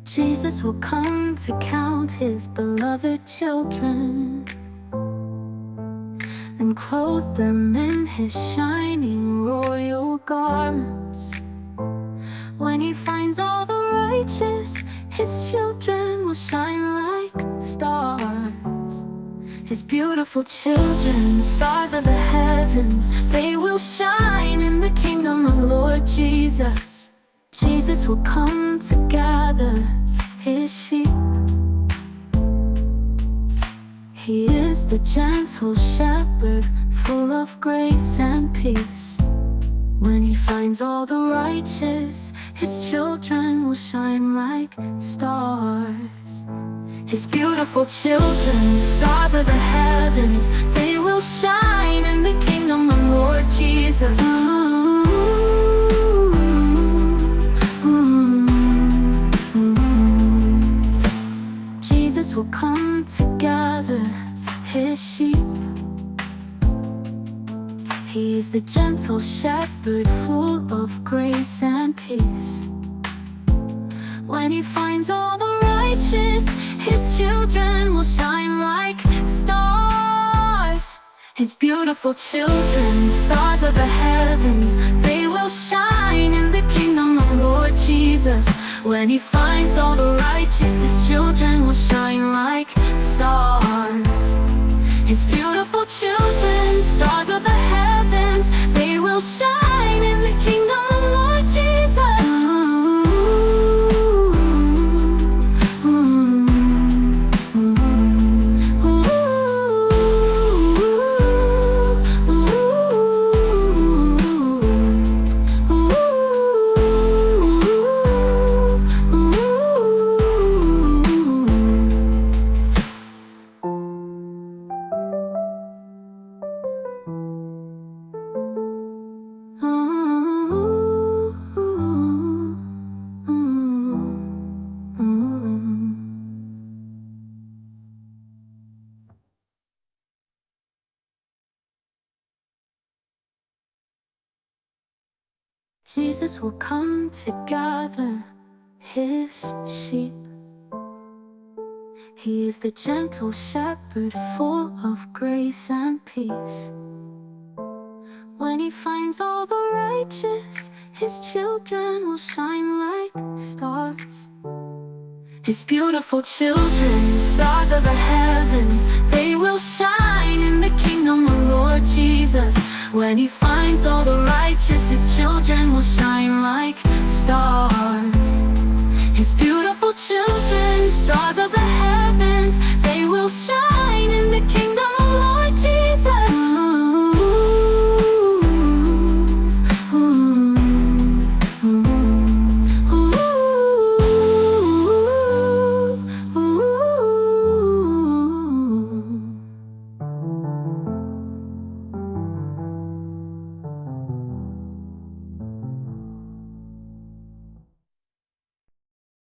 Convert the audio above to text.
Jesus will come to count his beloved children and clothe them in his shining royal garments. When he finds all the righteous, his children will shine like stars. His beautiful children, stars of the heavens, they will shine in the kingdom of Lord Jesus. Jesus will come to gather his sheep. He is the gentle shepherd, full of grace and peace. When he finds all the righteous, his children will shine like stars. His beautiful children, stars of the heavens, they will shine in the kingdom of Lord Jesus. Jesus will come to gather his sheep. He is the gentle shepherd, full of grace and peace. When he finds all the righteous, his children will shine like stars. His beautiful children, stars of the heavens, they will shine in the kingdom of Lord Jesus. When he finds all the righteous, his children will shine like stars. His beautiful children, stars of the heavens, they will shine in the kingdom of Lord Jesus. Jesus will come to gather his sheep. He is the gentle shepherd, full of grace and peace. When he finds all the righteous, his children will shine like stars. His beautiful children, stars of the heavens, they will shine in the kingdom of Lord Jesus. When he finds all the righteous, his children will shine like